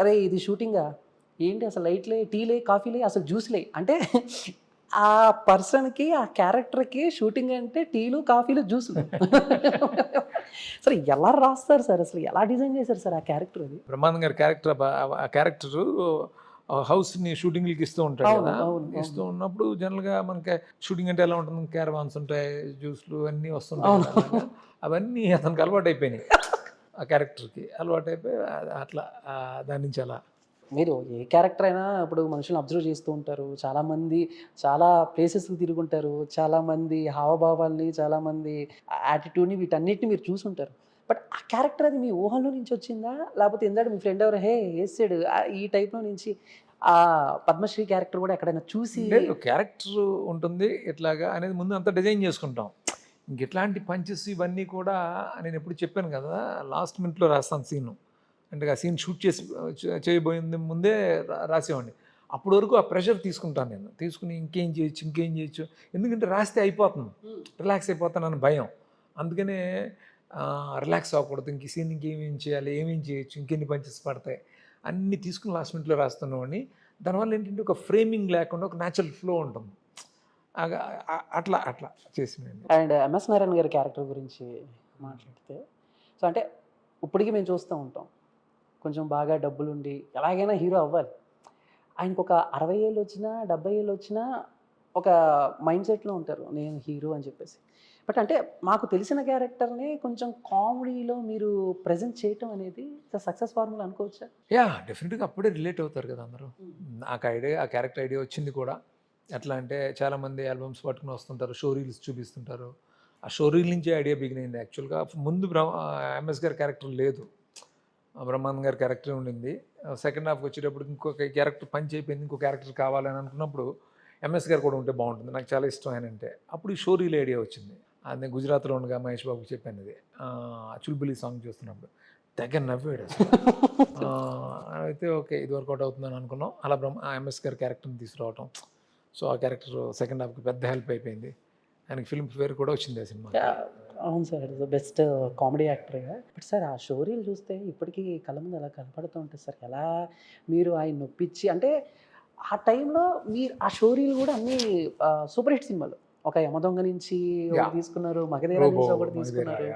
S1: అరే ఇది షూటింగా ఏంటి, అసలు లైట్లే, టీలే, కాఫీలే, అసలు జ్యూస్లే, అంటే ఆ పర్సన్కి ఆ క్యారెక్టర్కి షూటింగ్ అంటే టీలు, కాఫీలు, జ్యూసులు. సరే ఎలా రాస్తారు సార్, అసలు ఎలా డిజైన్ చేశారు సార్ ఆ క్యారెక్టర్? అది
S2: బ్రహ్మానందం గారి క్యారెక్టర్, ఆ క్యారెక్టరు హౌస్ని షూటింగ్లకి ఇస్తూ ఉంటాడు కదా. ఇస్తూ ఉన్నప్పుడు జనరల్గా మనకి షూటింగ్ అంటే ఎలా ఉంటుంది, క్యారవాన్స్ ఉంటాయి, జ్యూస్లు అన్నీ వస్తుంటాయి కదా. అవన్నీ అతనికి అలవాటు అయిపోయినాయి. ఆ క్యారెక్టర్కి అలవాటు అయిపోయి అట్లా దాని నుంచి అలా.
S1: మీరు ఏ క్యారెక్టర్ అయినా ఇప్పుడు మనుషులను అబ్జర్వ్ చేస్తూ ఉంటారు, చాలామంది చాలా ప్లేసెస్కి తిరుగుంటారు, చాలామంది హావభావాల్ని, చాలామంది యాటిట్యూడ్ని, వీటన్నిటిని మీరు చూసుంటారు. బట్ ఆ క్యారెక్టర్ అది మీ ఊహల్లో నుంచి వచ్చిందా, లేకపోతే ఎందుకంటే మీ ఫ్రెండ్ ఎవరు వేసాడు ఈ టైప్లో నుంచి ఆ పద్మశ్రీ క్యారెక్టర్ కూడా ఎక్కడైనా చూసి?
S2: లేదు, క్యారెక్టర్ ఉంటుంది ఇట్లాగా అనేది ముందు అంతా డిజైన్ చేసుకుంటాం. ఇంకెట్లాంటి పంచెస్ ఇవన్నీ కూడా నేను ఎప్పుడు చెప్పాను కదా, లాస్ట్ మినిట్లో రాస్తాను సీను. అంటే ఆ సీన్ షూట్ చేయబోయింది ముందే రాసేవాడిని. అప్పటి వరకు ఆ ప్రెషర్ తీసుకుంటాను నేను. తీసుకుని ఇంకేం చేయొచ్చు, ఎందుకంటే రాస్తే అయిపోతుంది, రిలాక్స్ అయిపోతాను అని భయం. అందుకనే రిలాక్స్ అవ్వకూడదు, ఇంక సీన్ ఇంకేమేం చేయాలి, ఏమేం చేయొచ్చు, ఇంకెన్ని పంచెస్ పడతాయి అన్నీ తీసుకుని లాస్ట్ మినిట్లో రాస్తున్నవాడిని. దానివల్ల ఏంటంటే ఒక ఫ్రేమింగ్ లేకుండా ఒక న్యాచురల్ ఫ్లో ఉంటుంది. అట్లా చేసిందండి.
S1: అండ్ ఎంఎస్ నారాయణ గారి క్యారెక్టర్ గురించి మాట్లాడితే, సో అంటే ఇప్పటికీ మేము చూస్తూ ఉంటాం, కొంచెం బాగా డబ్బులుండి ఎలాగైనా హీరో అవ్వాలి. ఆయనకు ఒక 60 ఏళ్ళు వచ్చినా 70 ఏళ్ళు వచ్చినా ఒక మైండ్ సెట్లో ఉంటారు, నేను హీరో అని చెప్పేసి. బట్ అంటే మాకు తెలిసిన క్యారెక్టర్ని కొంచెం కామెడీలో మీరు ప్రజెంట్ చేయటం అనేది సక్సెస్ ఫార్ములా అనుకోవచ్చా?
S2: డెఫినెట్గా అప్పుడే రిలేట్ అవుతారు కదా అందరూ. నాకు ఆ క్యారెక్టర్ ఐడియా వచ్చింది కూడా. ఎట్లా అంటే చాలామంది ఆల్బమ్స్ పట్టుకుని వస్తుంటారు, షో రీల్స్ చూపిస్తుంటారు. ఆ షో రీల్ నుంచే ఐడియా బిగిన్ అయింది. యాక్చువల్గా ముందు ఎంఎస్ గారి క్యారెక్టర్ లేదు, బ్రహ్మానందం గారి క్యారెక్టర్ ఉండింది. సెకండ్ హాఫ్కి వచ్చేటప్పుడు ఇంకొక క్యారెక్టర్ పంచి అయిపోయింది, ఇంకో క్యారెక్టర్ కావాలని అనుకున్నప్పుడు ఎంఎస్ గారు కూడా ఉంటే బాగుంటుంది, నాకు చాలా ఇష్టం ఆయన అంటే. అప్పుడు ఈ షో రీల్ ఐడియా వచ్చింది. అది నేను గుజరాత్లో ఉండగా మహేష్ బాబుకి చెప్పాను. ఇది చుల్బులి సాంగ్ చూస్తున్నప్పుడు తెగ నవ్వాడు అసలు. అయితే ఓకే, ఇది వర్కౌట్ అవుతుందని అనుకున్నాం. అలా ఎంఎస్ గారి క్యారెక్టర్ని తీసుకురావటం, సో ఆ క్యారెక్టర్ సెకండ్ హాఫ్కి పెద్ద హెల్ప్ అయిపోయింది. ఆయనకి ఫిల్మ్ఫేర్ కూడా వచ్చింది ఆ సినిమా.
S1: అవును సార్, బెస్ట్ కామెడీ యాక్టర్గా. బట్ సార్ ఆ స్టోరీలు చూస్తే ఇప్పటికీ కళ్ళ ముందు అలా కనపడుతూ ఉంటుంది సార్. ఎలా మీరు ఆయన నొప్పించి, అంటే ఆ టైంలో మీరు ఆ స్టోరీలు కూడా అన్నీ సూపర్ హిట్ సినిమాలు. ఒక యమదొంగ నుంచి ఒకటి తీసుకున్నారు, మగధీర నుంచి ఒకటి తీసుకున్నారు.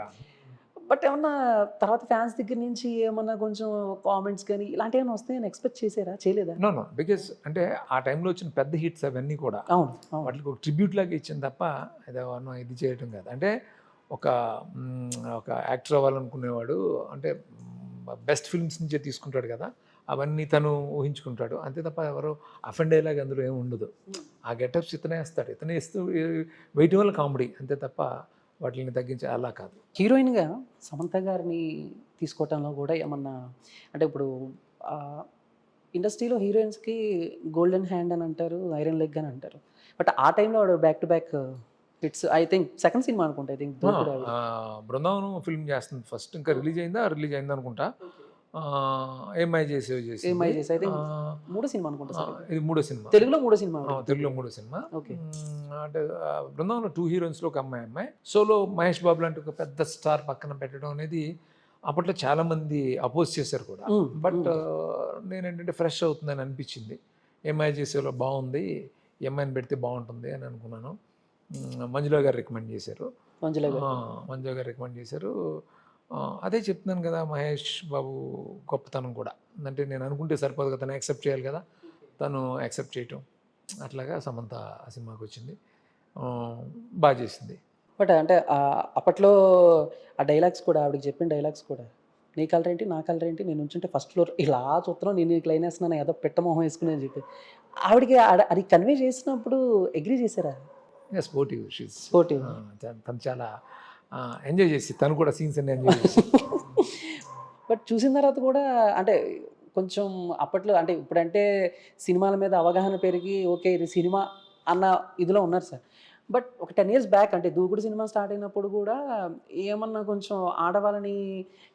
S1: బట్ ఏమన్నా తర్వాత ఫ్యాన్స్ దగ్గర నుంచి ఏమన్నా కొంచెం కామెంట్స్ కానీ ఇలాంటివి ఏమైనా వస్తాయని ఎక్స్పెక్ట్ చేసారా, చేయలేదా?
S2: నో బికాజ్ అంటే ఆ టైంలో వచ్చిన పెద్ద హిట్స్ అవన్నీ కూడా
S1: అవును,
S2: వాటికి ఒక ట్రిబ్యూట్ లాగా ఇచ్చింది తప్ప ఇది చేయటం కాదు. అంటే ఒక యాక్టర్ అవ్వాలనుకునేవాడు అంటే బెస్ట్ ఫిల్మ్స్ నుంచే తీసుకుంటాడు కదా, అవన్నీ తను ఊహించుకుంటాడు అంతే తప్ప ఎవరో అఫెండ్ అయ్యేలాగా అందులో ఏమి ఉండదు. ఆ గెటప్స్ ఇతనే ఇస్తూ వేయటం వల్ల కామెడీ అంతే తప్ప వాటిని తగ్గించే అలా కాదు.
S1: హీరోయిన్గా సమంత గారిని తీసుకోవటంలో కూడా ఏమన్నా, అంటే ఇప్పుడు ఇండస్ట్రీలో హీరోయిన్స్కి గోల్డెన్ హ్యాండ్ అని అంటారు, ఐరన్ లెగ్ అని అంటారు. బట్ ఆ టైంలో ఆవిడ back to back hits, I think second cinema అనుకుంటా, ఐ థింక్
S2: బృందావనం ఫిల్మ్ చేస్తుంది ఫస్ట్, ఇంకా రిలీజ్ అయింది అనుకుంటా. ఏమై చేసేవి
S1: ఐ థింక్ మూడో సినిమా అనుకుంటా సార్,
S2: ఇది మూడో సినిమా,
S1: తెలుగులో మూడో సినిమా.
S2: ఓకే. అంటే బృందావనంలో 2 హీరోయిన్స్లో ఒక అమ్మాయి సోలో మహేష్ బాబు లాంటి ఒక పెద్ద స్టార్ పక్కన పెట్టడం అనేది అప్పట్లో చాలామంది అపోజ్ చేశారు కూడా. బట్ నేనేంటంటే ఫ్రెష్ అవుతుందని అనిపించింది. ఏమై చేసేలో బాగుంది, ఎంఐని పెడితే బాగుంటుంది అని అనుకున్నాను. మంజులా గారు రికమెండ్ చేశారు.
S1: మంజుల గారు.
S2: మంజు గారు రికమెండ్ చేశారు. అదే చెప్తున్నాను కదా, మహేష్ బాబు గొప్పతనం కూడా. అంటే నేను అనుకుంటే సరిపోదు కదా, తను యాక్సెప్ట్ చేయాలి కదా, తను యాక్సెప్ట్ చేయటం. అట్లాగా సమంత ఆ సినిమాకి వచ్చింది. బాగా చేసింది.
S1: బట్ అంటే అప్పట్లో ఆ డైలాగ్స్ కూడా ఆవిడకి చెప్పిన డైలాగ్స్ కూడా, నీ కలర్ ఏంటి, నా కలర్ ఏంటి, నేను నుంచుంటే ఫస్ట్ ఫ్లోర్ ఇలా చూస్తున్నావు, నేను నీకు లైన్ వేస్తున్నాను ఏదో పెట్ట మొహం వేసుకుని అని చెప్పి ఆవిడకి అది కన్వే చేసినప్పుడు అగ్రీ చేశారా?
S2: Sportive she's.
S1: స్పోర్టివ్.
S2: తను చాలా ఎంజాయ్ చేసి, తను కూడా సీన్స్ అన్ని ఎంజాయ్ చేసి.
S1: బట్ చూసిన తర్వాత కూడా అంటే కొంచెం అప్పట్లో అంటే ఇప్పుడంటే సినిమాల మీద అవగాహన పెరిగి ఓకే ఇది సినిమా అన్న ఇదిలో ఉన్నారు సార్. బట్ ఒక 10 ఇయర్స్ బ్యాక్ అంటే 'దూకుడు' సినిమా స్టార్ట్ అయినప్పుడు కూడా ఏమన్నా కొంచెం ఆడవాళ్ళని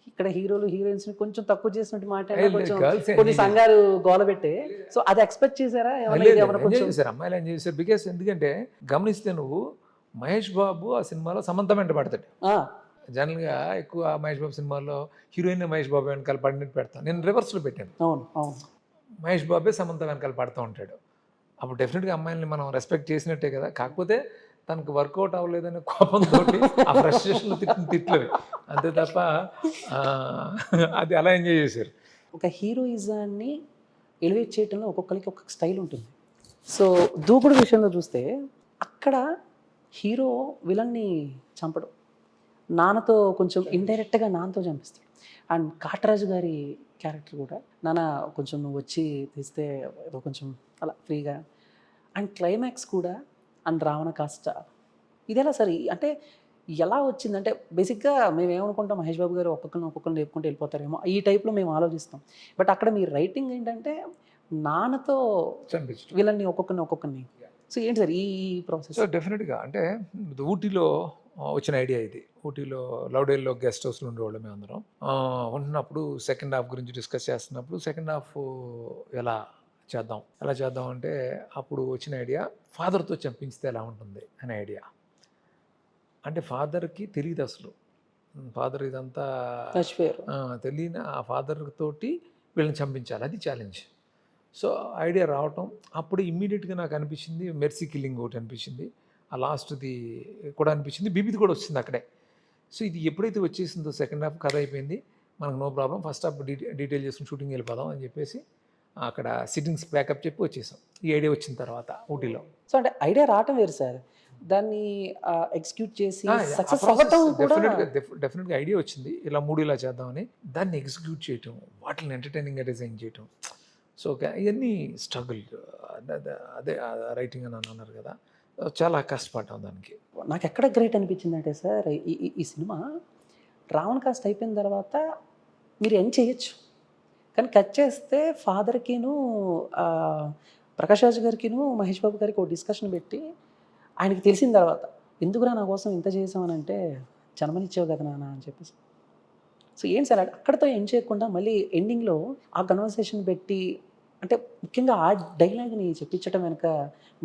S1: ఇక్కడ హీరోలు, హీరోయిన్స్‌ని కొంచెం తక్కువ చేసినట్టు మాట్లాడినా కొంచెం
S2: గర్ల్స్
S1: కొన్ని సంఘాలు గోలబెట్టే. సో అది ఎక్స్‌పెక్ట్ చేసారా? ఏమన్నా ఇది ఏమన్నా
S2: ఎంజాయ్
S1: కొంచెం
S2: చేశారు, అమ్మాయిలు ఎంజాయ్ చేశారు. బికాస్ ఎందుకంటే గమనిస్తే నువ్వు, మహేష్ బాబు ఆ సినిమాలో సమంత వెంట పడతాడు.
S1: ఆ!
S2: జనరల్గా ఎక్కువ మహేష్ బాబు సినిమాల్లో హీరోయిన్ మహేష్ బాబు వెనకాల పడినట్టు పెడతాను. నేను రివర్స్లో పెట్టాను.
S1: అవును. అవును.
S2: మహేష్ బాబే సమంత వెనకాల పడుతూ ఉంటాడు. అప్పుడు డెఫినెట్గా అమ్మాయిల్ని మనం రెస్పెక్ట్ చేసినట్టే కదా. కాకపోతే తనకు వర్కౌట్ అవ్వలేదనే కోపంతో ఆ ఫ్రస్ట్రేషన్లో తిట్టిన తిట్లవి, అంతే తప్ప అది అలా ఎంజాయ్ చేశారు.
S1: ఒక హీరోయిజాన్ని ఎలివేట్ చేయటంలో ఒక్కొక్కరికి ఒక్కొక్క స్టైల్ ఉంటుంది. సో 'దూకుడు' విషయంలో చూస్తే అక్కడ హీరో విలన్ని చంపడు. నాన్నతో కొంచెం ఇండైరెక్ట్‌గా నాన్నతో చంపిస్తాడు. అండ్ 'కాటరాజు' గారి క్యారెక్టర్ కూడా నాన్న కొంచెం నువ్వు వచ్చి తెస్తే ఏదో కొంచెం అలా ఫ్రీగా. అండ్ క్లైమాక్స్ కూడా అండ్ రావణ కాష్ట ఇదెలా సార్? అంటే ఎలా వచ్చిందంటే బేసిక్‌గా మేమేమనుకుంటాం మహేష్ బాబు గారు ఒక్కొక్కరిని లేపుకుంటూ వెళ్ళిపోతారేమో ఈ టైప్‌లో మేము ఆలోచిస్తాం. బట్ అక్కడ మీ రైటింగ్ ఏంటంటే నాన్నతో
S2: చంపించడం.
S1: విలన్ని ఒక్కొక్కరిని. సో ఏంటి సార్ ఈ ప్రాసెస్?
S2: సో డెఫినెట్గా అంటే ఊటీలో వచ్చిన ఐడియా ఇది. ఊటీలో లౌడేల్లో గెస్ట్ హౌస్లో ఉండేవాళ్ళం మేమందరం. ఉంటున్నప్పుడు సెకండ్ హాఫ్ గురించి డిస్కస్ చేస్తున్నప్పుడు, సెకండ్ హాఫ్ ఎలా చేద్దాం అంటే అప్పుడు వచ్చిన ఐడియా, ఫాదర్తో చంపించితే ఎలా ఉంటుంది అనే ఐడియా. అంటే ఫాదర్కి తెలియదు అసలు, ఫాదర్ ఇదంతా
S1: మర్చిపోయారు.
S2: తెలియని ఆ ఫాదర్ తోటి వీళ్ళని చంపించాలి, అది ఛాలెంజ్. సో ఐడియా రావటం అప్పుడు ఇమ్మీడియట్గా నాకు అనిపించింది మెర్సీ కిల్లింగ్ ఒకటి అనిపించింది, ఆ లాస్ట్ది కూడా అనిపించింది, బీబీది కూడా వచ్చింది అక్కడే. సో ఇది ఎప్పుడైతే వచ్చేసిందో సెకండ్ హాఫ్ కథ అయిపోయింది, మనకు no problem, first half detail చేసుకుని షూటింగ్ వెళ్ళిపోదాం అని చెప్పేసి అక్కడ సిట్టింగ్స్ బ్యాకప్ చెప్పి వచ్చేసాం. ఈ ఐడియా వచ్చిన తర్వాత ఊటీలో.
S1: సో అంటే ఐడియా రావటం వేరు సార్. దాన్ని ఎగ్జిక్యూట్ చేసి సక్సెస్ అవ్వటం కూడా
S2: డెఫినెట్గా ఐడియా వచ్చింది, ఇలా ఇలా చేద్దామని. దాన్ని ఎగ్జిక్యూట్ చేయటం, వాటిని ఎంటర్టైనింగ్గా డిజైన్ చేయటం. సో ఇవన్నీ స్ట్రగుల్. అదే రైటింగ్ అని అన్నారు కదా, చాలా కష్టపడ్డాం దానికి.
S1: నాకెక్కడ గ్రేట్ అనిపించిందంటే సార్ ఈ సినిమా రావణ కాస్ట్ అయిపోయిన తర్వాత మీరు ఎండ్ చేయొచ్చు. కానీ కట్ చేస్తే ఫాదర్‌కిను ప్రకాష్ రాజ్ గారికిను, మహేష్ బాబు గారికి ఒక డిస్కషన్ పెట్టి ఆయనకి తెలిసిన తర్వాత ఎందుకురా నా కోసం ఇంత చేసావనంటే జన్మనిచ్చావు కదా నాన్న అని చెప్పేసి. సో ఏంటి సార్ అక్కడితో ఎండ్ చేయకుండా మళ్ళీ ఎండింగ్‌లో ఆ కన్వర్సేషన్ పెట్టి అంటే ముఖ్యంగా ఆ డైలాగ్‌ని చెప్పించడం వెనక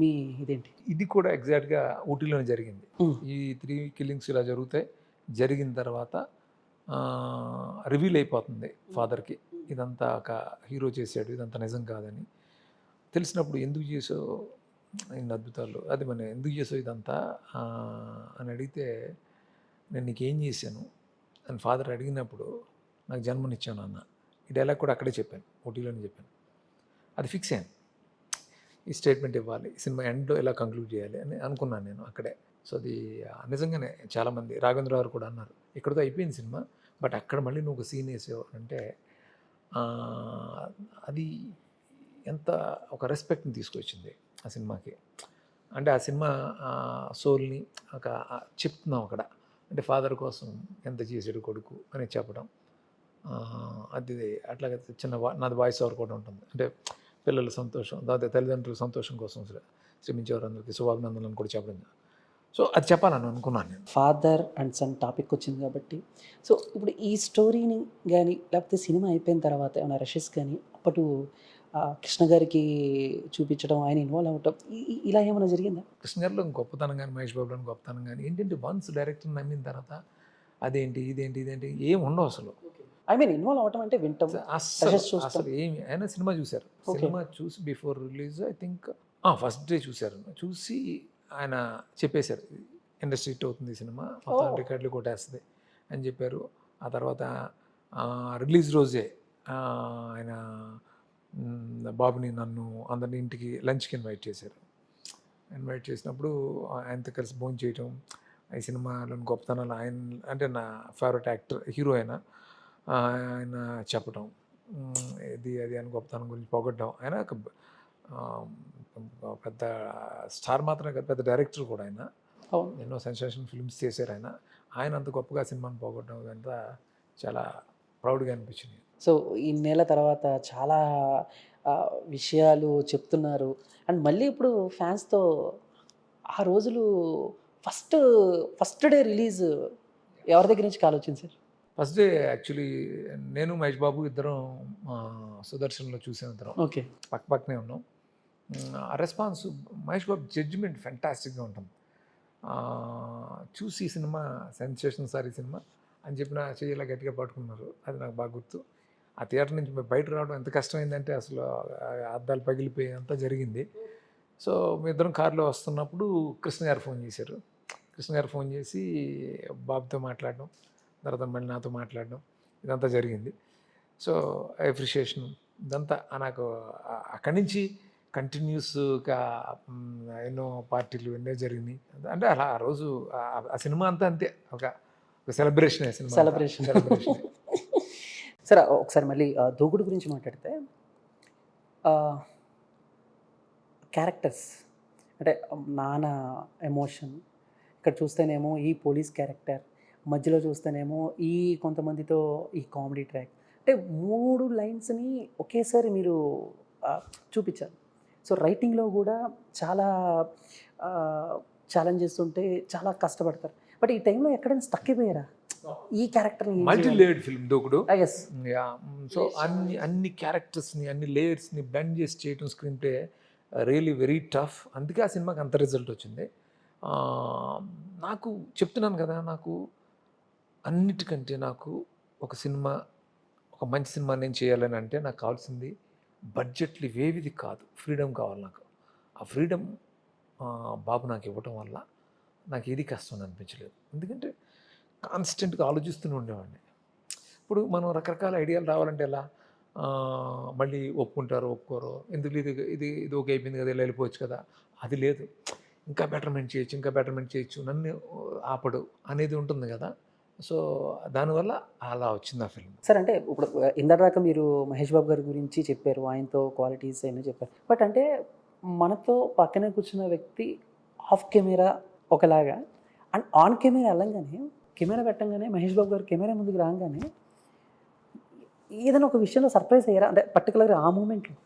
S1: మీ ఇదేంటి?
S2: ఇది కూడా ఎగ్జాక్ట్గా ఊటీలోనే జరిగింది.
S1: హ్మ్.
S2: ఈ 3 కిల్లింగ్స్ ఇలా జరుగుతాయి. జరిగిన తర్వాత రివీల్ అయిపోతుంది ఫాదర్కి, ఇదంతా ఒక హీరో చేశాడు, ఇదంతా నిజం కాదని. తెలిసినప్పుడు ఎందుకు చేసావు ఇన్ని అద్భుతాలు, అది మన ఎందుకు చేసావు ఇదంతా అని అడిగితే, నేను నీకేం చేశాను అని ఫాదర్ అడిగినప్పుడు, నాకు జన్మనిచ్చాను అన్న. ఈ డైలాగ్ కూడా అక్కడే చెప్పాను, ఊటీలోనే చెప్పాను. అది ఫిక్స్ అయ్యాను, ఈ స్టేట్మెంట్ ఇవ్వాలి, సినిమా ఎండ్లో ఎలా కంక్లూడ్ చేయాలి అని అనుకున్నాను నేను అక్కడే. సో అది నిజంగానే చాలామంది, రాఘవేంద్ర గారు కూడా అన్నారు, ఇక్కడితో అయిపోయింది సినిమా, బట్ అక్కడ మళ్ళీ నువ్వు ఒక సీన్ వేసావు అంటే అది ఎంత ఒక రెస్పెక్ట్ని తీసుకొచ్చింది ఆ సినిమాకి. అంటే ఆ సినిమా సోల్ని ఒక చెప్తున్నాం అక్కడ, అంటే ఫాదర్ కోసం ఎంత చేసాడు కొడుకు అని చెప్పడం. అది అట్లాగే నాది వాయిస్ ఓవర్ కూడా ఉంటుంది, అంటే పిల్లల సంతోషం, దాని తల్లిదండ్రుల సంతోషం కోసం శ్రమించేవారందరికీ శుభాభినందనలు కూడా చెప్పడం. సో అది చెప్పాలని అనుకున్నాను నేను.
S1: ఫాదర్ అండ్ సన్ టాపిక్ వచ్చింది కాబట్టి సో ఇప్పుడు ఈ స్టోరీని కానీ లేకపోతే సినిమా అయిపోయిన తర్వాత ఏమైనా రషెస్ కానీ అప్పటి కృష్ణ గారికి చూపించడం, ఆయన ఇన్వాల్వ్ అవ్వటం ఇలా ఏమైనా జరిగిందా?
S2: కృష్ణ గారిలో గొప్పతనం కానీ, మహేష్ బాబులో గొప్పతనం కానీ ఏంటంటే, వన్స్ డైరెక్టర్ నమ్మిన తర్వాత అదేంటి ఇదేంటి ఏం ఉండవు అసలు.
S1: ఐ మీన్ ఇన్వాల్వ్ అవ్వటం అంటే వింటాం,
S2: అసలు ఏమి, ఆయన సినిమా చూశారు, సినిమా చూసి before release I think first day చూశారు, చూసి ఆయన చెప్పేశారు ఇండస్ట్రీ హిట్ అవుతుంది ఈ సినిమా, మొత్తం
S1: Oh.
S2: రికార్డులు కొట్టేస్తుంది అని చెప్పారు. ఆ తర్వాత రిలీజ్ రోజే ఆయన బాబుని, నన్ను, అందరిని ఇంటికి లంచ్కి ఇన్వైట్ చేశారు. ఇన్వైట్ చేసినప్పుడు ఆయనతో కలిసి భోజనం చేయటం, ఈ సినిమాలోని గొప్పతనాలు, ఆయన అంటే నా ఫేవరెట్ యాక్టర్, హీరో ఆయన చెప్పటం, ఇది అది అని గొప్పతనం గురించి పొగడ్డం. ఆయన ఒక పెద్ద స్టార్ మాత్రమే కాదు, పెద్ద డైరెక్టర్ కూడా ఆయన.
S1: అవును.
S2: ఎన్నో సెన్సేషన్ ఫిల్మ్స్ చేశారు ఆయన. ఆయన అంత గొప్పగా సినిమాని పోగొట్టడం ఇదంతా చాలా ప్రౌడ్గా అనిపించింది.
S1: సో ఇన్నేళ్ల తర్వాత చాలా విషయాలు చెప్తున్నారు. అండ్ మళ్ళీ ఇప్పుడు ఫ్యాన్స్‌తో ఆ రోజులు ఫస్ట్ ఫస్ట్ డే రిలీజ్ ఎవరి దగ్గర నుంచి కాల్ వచ్చింది సార్?
S2: ఫస్ట్ డే యాక్చువల్లీ నేను మహేష్ బాబు ఇద్దరం సుదర్శన్లో చూసాం, ఇద్దరం
S1: ఓకే.
S2: పక్క పక్కనే ఉన్నాం. ఆ రెస్పాన్స్, మహేష్ బాబు జడ్జిమెంట్ ఫెంటాస్టిక్గా ఉంటుంది. చూసి ఈ సినిమా సెన్సేషన్ సార్ ఈ సినిమా అని చెప్పిన చెయ్యిలా గట్టిగా పట్టుకున్నారు. అది నాకు బాగా గుర్తు. ఆ థియేటర్ నుంచి మేము బయట రావడం ఎంత కష్టమైందంటే అసలు అద్దాలు పగిలిపోయి అంతా జరిగింది. సో మీ ఇద్దరం కారులో వస్తున్నప్పుడు కృష్ణ గారు ఫోన్ చేశారు. కృష్ణ గారు ఫోన్ చేసి బాబుతో మాట్లాడడం, తర్వాత మళ్ళీ నాతో మాట్లాడడం, ఇదంతా జరిగింది. సో అప్రిషియేషన్ ఇదంతా నాకు అక్కడి నుంచి కంటిన్యూస్గా ఎన్నో పార్టీలు ఎన్నో జరిగినాయి. అంటే అలా ఆ రోజు ఆ సినిమా అంతా అంతే, ఒక సెలబ్రేషన్ సినిమా,
S1: సెలబ్రేషన్. సరే ఒకసారి మళ్ళీ దూకుడు గురించి మాట్లాడితే క్యారెక్టర్స్ అంటే నాన్న ఎమోషన్, ఇక్కడ చూస్తేనేమో ఈ పోలీస్ క్యారెక్టర్, మధ్యలో చూస్తేనేమో ఈ కొంతమందితో ఈ కామెడీ ట్రాక్, అంటే 3 లైన్స్ని ఒకేసారి మీరు చూపించారు. సో రైటింగ్లో కూడా చాలా ఛాలెంజెస్ ఉంటే చాలా కష్టపడతారు. బట్ ఈ టైంలో ఎక్కడైనా స్టక్ అయిపోయారా ఈ క్యారెక్టర్ని?
S2: మల్టీ లేయర్డ్ ఫిల్మ్ దూకుడు.
S1: ఎస్.
S2: సో అన్ని క్యారెక్టర్స్ని, అన్ని లేయర్స్ని బ్లెండ్ చేసి చేయటం screen play really very tough. అందుకే ఆ సినిమాకి అంత రిజల్ట్ వచ్చింది. నాకు చెప్తున్నాను కదా, నాకు అన్నిటికంటే నాకు ఒక సినిమా, ఒక మంచి సినిమా నేను చేయాలని అంటే నాకు కావాల్సింది బడ్జెట్లు ఇవేవిది కాదు, ఫ్రీడమ్ కావాలి నాకు. ఆ ఫ్రీడమ్ బాబు నాకు ఇవ్వటం వల్ల నాకు ఏది కష్టం అనిపించలేదు. ఎందుకంటే కాన్స్టెంట్గా ఆలోచిస్తూనే ఉండేవాడిని. ఇప్పుడు మనం రకరకాల ఐడియాలు రావాలంటే ఎలా, మళ్ళీ ఒప్పుకుంటారో ఒప్పుకోరో, ఎందుకు ఇది ఇది ఇది ఓకే అయిపోయింది కదా, ఇలా వెళ్ళిపోవచ్చు కదా, అది లేదు. ఇంకా బెటర్మెంట్ చేయొచ్చు, ఇంకా బెటర్మెంట్ చేయొచ్చు, నన్ను ఆపడు అనేది ఉంటుంది కదా. సో దానివల్ల అలా వచ్చింది ఆ ఫిల్మ్.
S1: సార్ అంటే ఇప్పుడు ఇందాక మీరు మహేష్ బాబు గారి గురించి చెప్పారు, ఆయనతో క్వాలిటీస్ అయినా చెప్పారు. బట్ అంటే మనతో పక్కనే కూర్చున్న వ్యక్తి ఆఫ్ కెమెరా ఒకలాగా, అండ్ ఆన్ కెమెరా వెళ్ళంగానే, కెమెరా పెట్టంగానే మహేష్ బాబు గారు కెమెరా ముందుకు రాగానే ఏదైనా ఒక విషయంలో సర్ప్రైజ్ అయ్యారా? అంటే పర్టికులర్గా ఆ మూమెంట్లో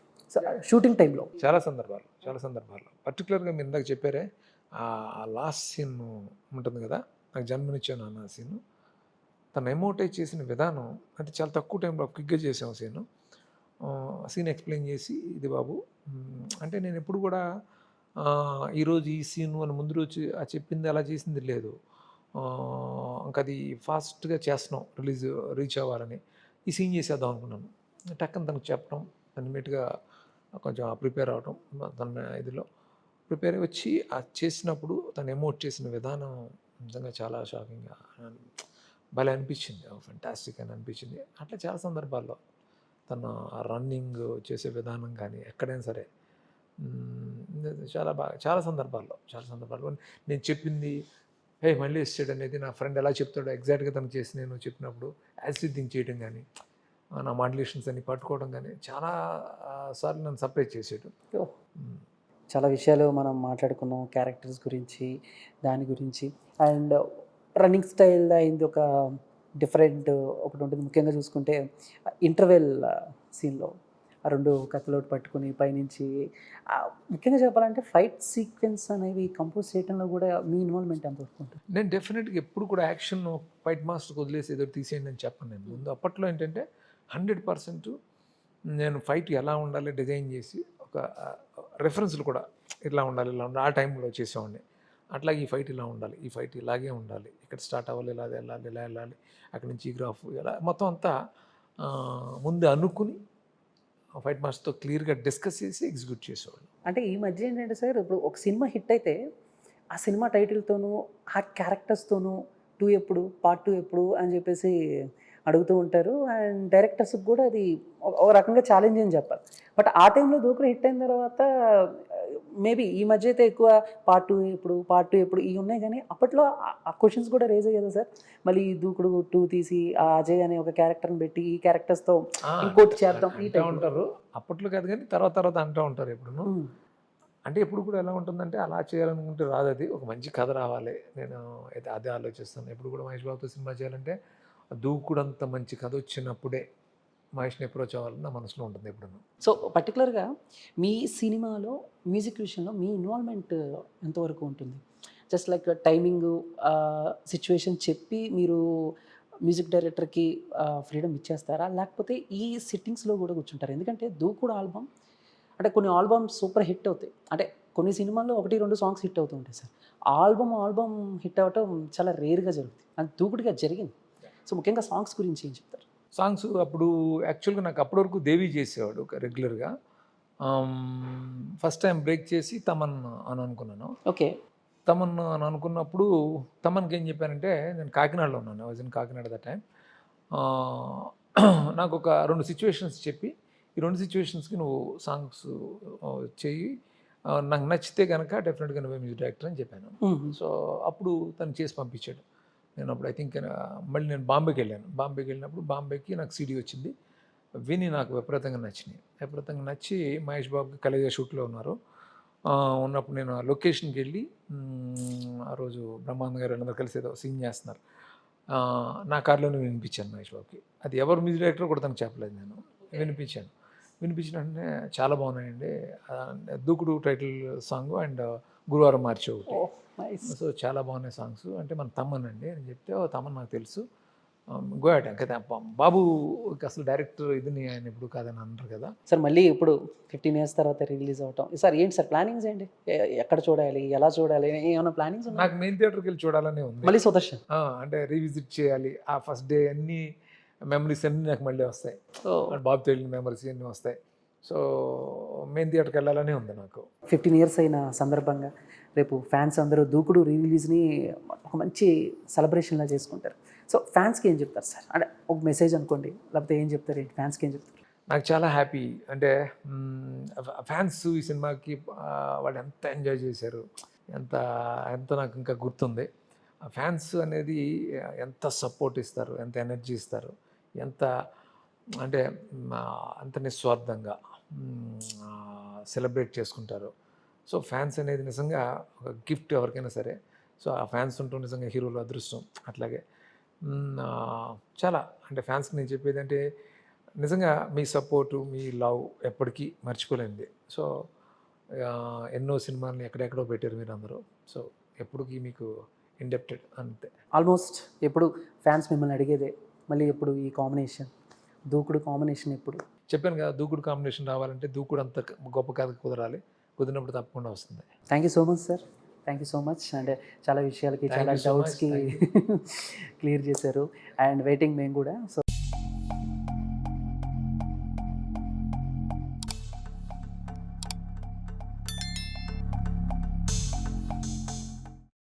S1: షూటింగ్ టైంలో?
S2: చాలా సందర్భాల్లో పర్టికులర్గా మీరు ఇందాక చెప్పారే ఆ లాస్ట్ సీన్ ఉంటుంది కదా, నాకు జన్మనిచ్చాను అన్న సీను, తను ఎమోటైజ్ చేసిన విధానం అంటే చాలా తక్కువ టైంలో క్విక్గా చేసాం సీన్ ఎక్స్ప్లెయిన్ చేసి, ఇది బాబు అంటే నేను ఎప్పుడు కూడా ఈరోజు ఈ సీను అని ముందు రోజు చెప్పింది అలా చేసింది లేదు. ఇంకా అది ఫాస్ట్గా చేస్తున్నాం రీచ్ అవ్వాలని ఈ సీన్ చేసేద్దాం అనుకున్నాను. టక్కన తనకు చెప్పడం, ఇమ్మీడియట్గా కొంచెం ప్రిపేర్ అవ్వడం, తన ఇదిలో ప్రిపేర్ వచ్చి చేసినప్పుడు తను ఎమోట్ చేసిన విధానం నిజంగా చాలా షాకింగ్గా భలే అనిపించింది, ఫెంటాస్టిక్ అని అనిపించింది. అట్లా చాలా సందర్భాల్లో తను రన్నింగ్ చేసే విధానం కానీ ఎక్కడైనా సరే చాలా బాగా, చాలా సందర్భాల్లో నేను చెప్పింది మళ్ళీ ఇస్తాడు అనేది నా ఫ్రెండ్ ఎలా చెప్తాడో ఎగ్జాక్ట్గా తను చేసి నేను చెప్పినప్పుడు యాసిడ్ థింక్ చేయడం కానీ, నా మాడ్యులేషన్స్ అన్ని పట్టుకోవడం కానీ చాలా సార్లు నన్ను సర్ప్రైజ్ చేసాడు.
S1: చాలా విషయాలు మనం మాట్లాడుకున్నాం, క్యారెక్టర్స్ గురించి, దాని గురించి. అండ్ రన్నింగ్ స్టైల్ అయింది ఒక డిఫరెంట్ ఒకటి ఉంటుంది. ముఖ్యంగా చూసుకుంటే ఇంటర్వెల్ సీన్లో ఆ 2 కత్తులోటి పట్టుకుని పైనుంచి ముఖ్యంగా చెప్పాలంటే ఫైట్ సీక్వెన్స్ అనేవి కంపోజ్ చేయడంలో కూడా మీ ఇన్వాల్వ్మెంట్ ఎంత ఉంటుంది?
S2: నేను డెఫినెట్గా ఎప్పుడు కూడా యాక్షన్ ఫైట్ మాస్టర్కి వదిలేసి ఏదో తీసేయండి అని చెప్పను. నేను ముందు అప్పట్లో ఏంటంటే 100% నేను ఫైట్ ఎలా ఉండాలి డిజైన్ చేసి, ఒక రెఫరెన్స్లు కూడా ఇట్లా ఉండాలి ఆ టైంలో చేసేవాడిని. అట్లాగే ఈ ఫైట్ ఇలా ఉండాలి, ఈ ఫైట్ ఇలాగే ఉండాలి, ఇక్కడ స్టార్ట్ అవ్వాలి, ఇలా వెళ్ళాలి, అక్కడి నుంచి ఈ గ్రాఫ్ ఇలా మొత్తం అంతా ముందు అనుకుని ఫైట్ మాస్టర్తో క్లియర్గా డిస్కస్ చేసి ఎగ్జిక్యూట్ చేసేవాళ్ళు.
S1: అంటే ఈ మధ్య ఏంటంటే సార్, ఇప్పుడు ఒక సినిమా హిట్ అయితే ఆ సినిమా టైటిల్‌తోనూ, ఆ క్యారెక్టర్స్‌తోనూ 2 ఎప్పుడు? పార్ట్ 2 ఎప్పుడు? అని చెప్పేసి అడుగుతూ ఉంటారు. అండ్ డైరెక్టర్స్‌కి కూడా అది ఒక రకంగా ఛాలెంజ్ అని చెప్పాలి. బట్ ఆ టైంలో 'దూకుడు' హిట్ అయిన తర్వాత మేబీ ఈ మధ్య అయితే ఎక్కువ పార్ట్ 2 ఎప్పుడు? పార్ట్ 2 ఎప్పుడు? ఇయి ఉన్నాయి గానీ అప్పట్లో ఆ క్వెషన్స్ కూడా రైజ్ అయ్యేయి కదా సార్. మళ్ళీ 'దూకుడు 2' తీసి ఆ అజయ్ అనే ఒక క్యారెక్టర్‌ని పెట్టి ఈ క్యారెక్టర్స్‌తో ఇంకోటి చేద్దాం ఈ
S2: అంటా
S1: టైప్‌లో.
S2: ఉంటారు. అప్పట్లో కాదు కానీ తర్వాత తర్వాత అంటా ఉంటారు ఎప్పుడును.
S1: హ్మ్.
S2: అంటే ఎప్పుడు కూడా ఎలా ఉంటుందంటే అలా చేయాలనుకుంటే రాదది. ఒక మంచి కథ రావాలి. నేను అయితే అదే ఆలోచిస్తాను. ఎప్పుడు కూడా మహేష్ బాబుతో సినిమా చేయాలంటే దూకుడంత మంచి కథ వచ్చినప్పుడే మహేష్‌ని అప్రోచ్ అవ్వాలని నా మనసులో ఉంటుంది ఎప్పుడును.
S1: సో, పర్టిక్యులర్‌గా మీ సినిమాలో మ్యూజిక్ విషయంలో మీ ఇన్వాల్వ్‌మెంట్ ఎంతవరకు ఉంటుంది? జస్ట్ లైక్ టైమింగు సిట్యుయేషన్ చెప్పి మీరు మ్యూజిక్ డైరెక్టర్‌కి ఫ్రీడమ్ ఇచ్చేస్తారా? లేకపోతే ఈ సిట్టింగ్స్‌లో గూడా కూర్చుంటారా? ఎందుకంటే 'దూకుడు' ఆల్బమ్ అంటే కొన్ని ఆల్బమ్స్ సూపర్ హిట్ అవుతాయి. అంటే కొన్ని సినిమాల్లో 1, 2 సాంగ్స్ హిట్ అవుతూ ఉంటాయి సార్. ఆల్బమ్ హిట్ అవ్వటం చాలా రేర్‌గా జరుగుతుంది. అది 'దూకుడుగా' జరిగింది. సో, ముఖ్యంగా సాంగ్స్ గురించి ఏం చెప్తారు?
S2: సాంగ్స్ అప్పుడు యాక్చువల్‌గా నాకు అప్పటి వరకు 'దేవి' చేసేవాడు రెగ్యులర్‌గా. ఫస్ట్ టైమ్ బ్రేక్ చేసి 'తమన్' అని అనుకున్నాను.
S1: ఓకే.
S2: 'తమన్' అని అనుకున్నప్పుడు 'తమన్‌కి' ఏం చెప్పానంటే నేను కాకినాడలో ఉన్నాను. I was in Kakinada that time. ఆహ్, నాకొక 2 సిట్యుయేషన్స్ చెప్పి, ఈ 2 సిట్యుయేషన్స్‌కి నువ్వు సాంగ్స్ చెయ్యి. నాకు నచ్చితే గనక డెఫినిట్‌గా నువ్వే మ్యూజిక్ డైరెక్టర్ అని చెప్పాను.
S1: హుహు.
S2: సో, అప్పుడు తను చేసి పంపించాడు. నేనప్పుడు ఐ థింక్ మళ్ళీ నేను బాంబేకెళ్ళాను. బాంబేకెళ్ళినప్పుడు బాంబేకి నాకు సీడీ వచ్చింది. విని నాకు విపరీతంగా నచ్చినియి. విపరీతంగా నచ్చి మహేష్ బాబుకి 'కలేజా' షూట్‌లో ఉన్నారు. ఉన్నప్పుడు నేను ఆ లొకేషన్‌కెళ్ళి ఆ రోజు బ్రహ్మానందం గారు వీళ్ళందరూ కలిసి ఏదో సీన్ చేస్తున్నారు. నా కార్‌లోనే వినిపించాను మహేష్ బాబుకి. అది ఎవరు మ్యూజిక్ డైరెక్టరో కూడా తనకు చెప్పలేదు నేను. వినిపించాను. వినిపించిన వెంటనే చాలా బాగున్నాయండి. 'దూకుడు' టైటిల్ సాంగు అండ్ 'గురువారం మార్చి' ఒకటి.
S1: ఓహ్! నైస్.
S2: సో, చాలా బాగున్నాయి సాంగ్స్. అంటే మన తమన్ అండి అని చెప్తే, "ఓహ్! తమన్ నాకు తెలుసు. Go ahead." కదా బాబుకి అసలు డైరెక్టర్ ఇదని ఆయన ఎప్పుడు కాదని అనరు కదా!
S1: సార్ మళ్ళీ ఇప్పుడు 15 ఇయర్స్ తర్వాత రిలీజ్ అవ్వటం. సార్ ఏంటి సార్ ప్లానింగ్స్ ఏంటి? ఎక్కడ చూడాలి? ఎలా చూడాలి? ఏమన్నా ప్లానింగ్స్ ఉన్నాయా?
S2: నాకు మెయిన్ థియేటర్‌కెళ్ళి చూడాలనే ఉంది.
S1: మళ్ళీ 'సుదర్శన్'.
S2: అంటే రీవిజిట్ చేయాలి. ఆ ఫస్ట్ డే అన్నీ మెమరీస్ అన్నీ నాకు మళ్ళీ వస్తాయి.
S1: ఓహ్!
S2: బాబుతో వెళ్ళిన మెమరీస్ ఇయన్నీ వస్తాయి. సో, మెయిన్ థియేటర్‌కెళ్ళాలనే ఉంది నాకు.
S1: 15 ఇయర్స్ అయిన సందర్భంగా రేపు ఫ్యాన్స్ అందరూ 'దూకుడు' రీ రిలీజ్‌ని ఒక మంచి సెలబ్రేషన్‌లా చేసుకుంటారు. సో, ఫ్యాన్స్‌కి ఏం చెప్తారు సార్? అంటే ఒక మెసేజ్ అనుకోండి. లేకపోతే ఏం చెప్తారు ఏంటి? ఫ్యాన్స్‌కి ఏం చెప్తారు?
S2: నాకు చాలా హ్యాపీ. అంటే ఫ్యాన్స్ ఈ సినిమాకి వాళ్ళు ఎంత ఎంజాయ్ చేశారు. ఎంత ఎంత నాకు ఇంకా గుర్తుంది. ఆ ఫ్యాన్స్ అనేది ఎంత సపోర్ట్ ఇస్తారు, ఎంత ఎనర్జీ ఇస్తారు, ఎంత అంటే అంత నిస్వార్థంగా సెలబ్రేట్ చేసుకుంటారు. సో, ఫ్యాన్స్ అనేది నిజంగా ఒక గిఫ్ట్ ఎవరికైనా సరే. సో, ఆ ఫ్యాన్స్ ఉంటూ నిజంగా హీరోలు అదృష్టం. అట్లాగే చాలా అంటే ఫ్యాన్స్‌కి నేను చెప్పేదంటే నిజంగా మీ సపోర్టు, మీ లవ్ ఎప్పటికీ మర్చిపోలేనిది. సో, ఎన్నో సినిమాల్ని ఎక్కడెక్కడో పెట్టారు మీరందరూ. సో, ఎప్పటికి మీకు ఇండెప్టెడ్ అంతే.
S1: ఆల్మోస్ట్ ఎప్పుడు ఫ్యాన్స్ మిమ్మల్ని అడిగేదే. మళ్ళీ ఎప్పుడు ఈ కాంబినేషన్? 'దూకుడు' కాంబినేషన్ ఎప్పుడు?
S2: చెప్పాను కదా! దూకుడు కాంబినేషన్ రావాలంటే దూకుడు అంత గొప్ప కథ కుదరాలి. కుదిరినప్పుడు తప్పకుండా వస్తుంది.
S1: Thank you so much sir. Thank you so much. అంటే చాలా విషయాలకి,
S2: థాంక్
S1: చాలా
S2: యూ సో మచ్.
S1: డౌట్స్‌కి
S2: థాంక్ యూ.
S1: క్లియర్ చేశారు. అండ్ వెయిటింగ్ మేము కూడా. సో